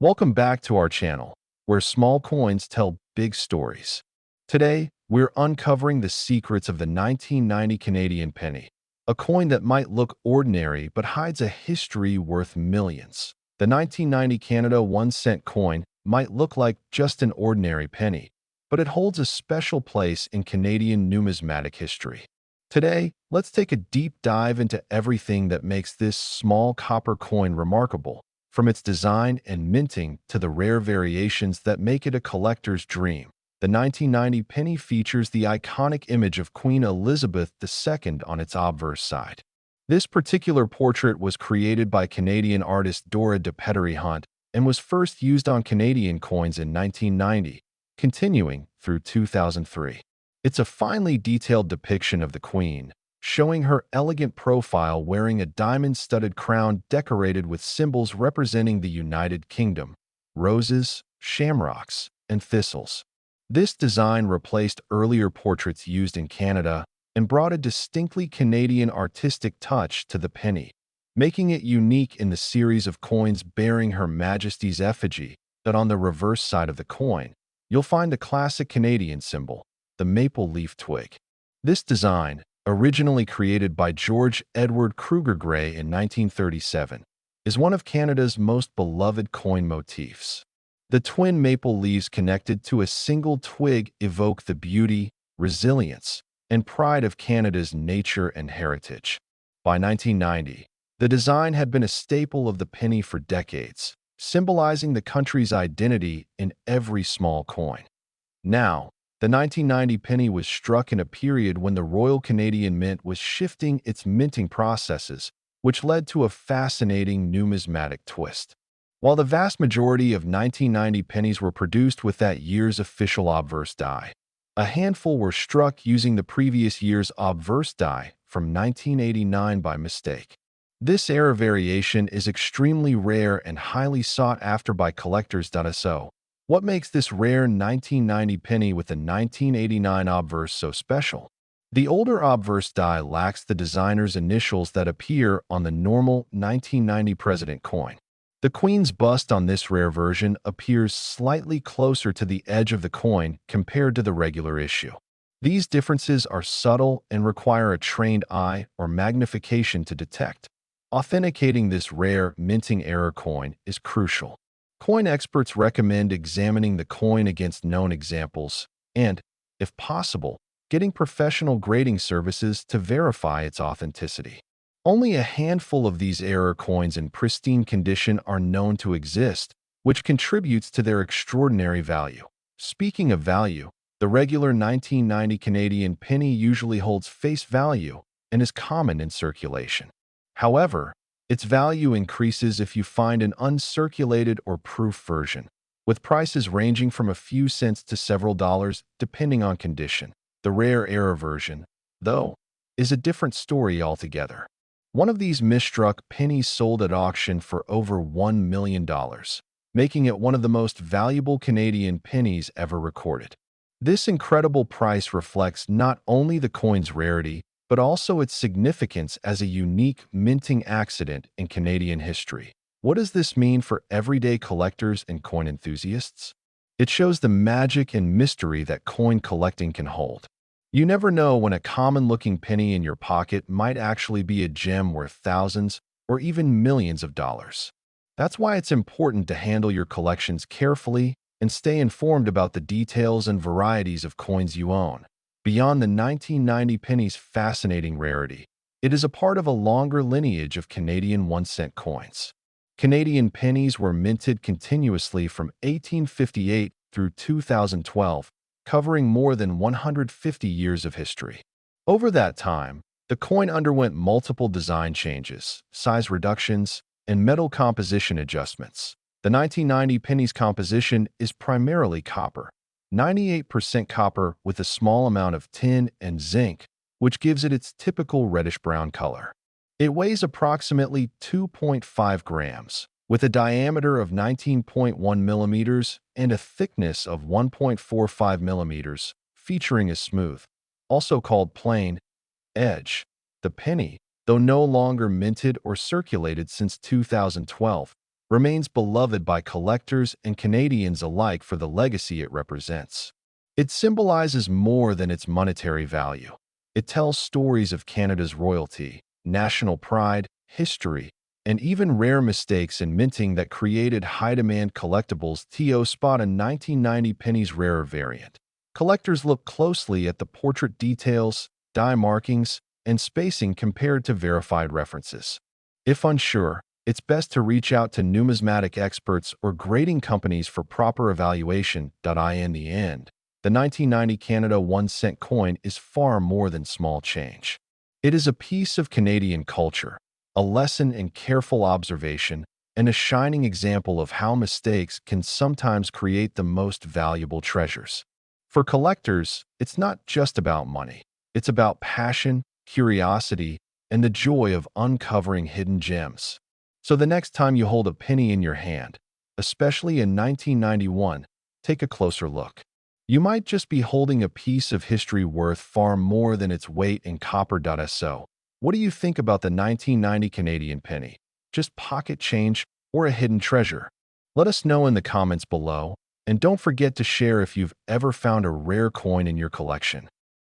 Welcome back to our channel, where small coins tell big stories. Today, we're uncovering the secrets of the 1990 Canadian penny, a coin that might look ordinary but hides a history worth millions. The 1990 Canada 1-cent coin might look like just an ordinary penny, but it holds a special place in Canadian numismatic history. Today, let's take a deep dive into everything that makes this small copper coin remarkable, from its design and minting to the rare variations that make it a collector's dream. The 1990 penny features the iconic image of Queen Elizabeth II on its obverse side. This particular portrait was created by Canadian artist Dora de Pédery-Hunt and was first used on Canadian coins in 1990, continuing through 2003. It's a finely detailed depiction of the Queen, showing her elegant profile wearing a diamond-studded crown decorated with symbols representing the United Kingdom: roses, shamrocks, and thistles. This design replaced earlier portraits used in Canada and brought a distinctly Canadian artistic touch to the penny, making it unique in the series of coins bearing Her Majesty's effigy. But on the reverse side of the coin, you'll find a classic Canadian symbol, the maple leaf twig. This design, originally created by George Edward Kruger Gray in 1937, is one of Canada's most beloved coin motifs. The twin maple leaves connected to a single twig evoke the beauty, resilience, and pride of Canada's nature and heritage. By 1990, the design had been a staple of the penny for decades, symbolizing the country's identity in every small coin. Now, the 1990 penny was struck in a period when the Royal Canadian Mint was shifting its minting processes, which led to a fascinating numismatic twist. While the vast majority of 1990 pennies were produced with that year's official obverse die, a handful were struck using the previous year's obverse die from 1989 by mistake. This error variation is extremely rare and highly sought after by collectors. So, what makes this rare 1990 penny with the 1989 obverse so special? The older obverse die lacks the designer's initials that appear on the normal 1990 President coin. The Queen's bust on this rare version appears slightly closer to the edge of the coin compared to the regular issue. These differences are subtle and require a trained eye or magnification to detect. Authenticating this rare minting error coin is crucial. Coin experts recommend examining the coin against known examples and, if possible, getting professional grading services to verify its authenticity. Only a handful of these error coins in pristine condition are known to exist, which contributes to their extraordinary value. Speaking of value, the regular 1990 Canadian penny usually holds face value and is common in circulation. However, its value increases if you find an uncirculated or proof version, with prices ranging from a few cents to several dollars depending on condition. The rare error version, though, is a different story altogether. One of these misstruck pennies sold at auction for over $1 million, making it one of the most valuable Canadian pennies ever recorded. This incredible price reflects not only the coin's rarity, but also its significance as a unique minting accident in Canadian history. What does this mean for everyday collectors and coin enthusiasts? It shows the magic and mystery that coin collecting can hold. You never know when a common-looking penny in your pocket might actually be a gem worth thousands or even millions of dollars. That's why it's important to handle your collections carefully and stay informed about the details and varieties of coins you own. Beyond the 1990 penny's fascinating rarity, it is a part of a longer lineage of Canadian 1-cent coins. Canadian pennies were minted continuously from 1858 through 2012, covering more than 150 years of history. Over that time, the coin underwent multiple design changes, size reductions, and metal composition adjustments. The 1990 penny's composition is primarily copper, 98% copper with a small amount of tin and zinc, which gives it its typical reddish-brown color. It weighs approximately 2.5 grams, with a diameter of 19.1 millimeters and a thickness of 1.45 millimeters, featuring a smooth, also called plain, edge. The penny, though no longer minted or circulated since 2012, remains beloved by collectors and Canadians alike for the legacy it represents. It symbolizes more than its monetary value. It tells stories of Canada's royalty, national pride, history, and even rare mistakes in minting that created high-demand collectibles. To spot a 1990 pennies rarer variant, collectors look closely at the portrait details, die markings, and spacing compared to verified references. If unsure, it's best to reach out to numismatic experts or grading companies for proper evaluation. In the end, the 1990 Canada 1-cent coin is far more than small change. It is a piece of Canadian culture, a lesson in careful observation, and a shining example of how mistakes can sometimes create the most valuable treasures. For collectors, it's not just about money. It's about passion, curiosity, and the joy of uncovering hidden gems. So the next time you hold a penny in your hand, especially in 1991, take a closer look. You might just be holding a piece of history worth far more than its weight in copper. So, what do you think about the 1990 Canadian penny? Just pocket change or a hidden treasure? Let us know in the comments below, and don't forget to share if you've ever found a rare coin in your collection.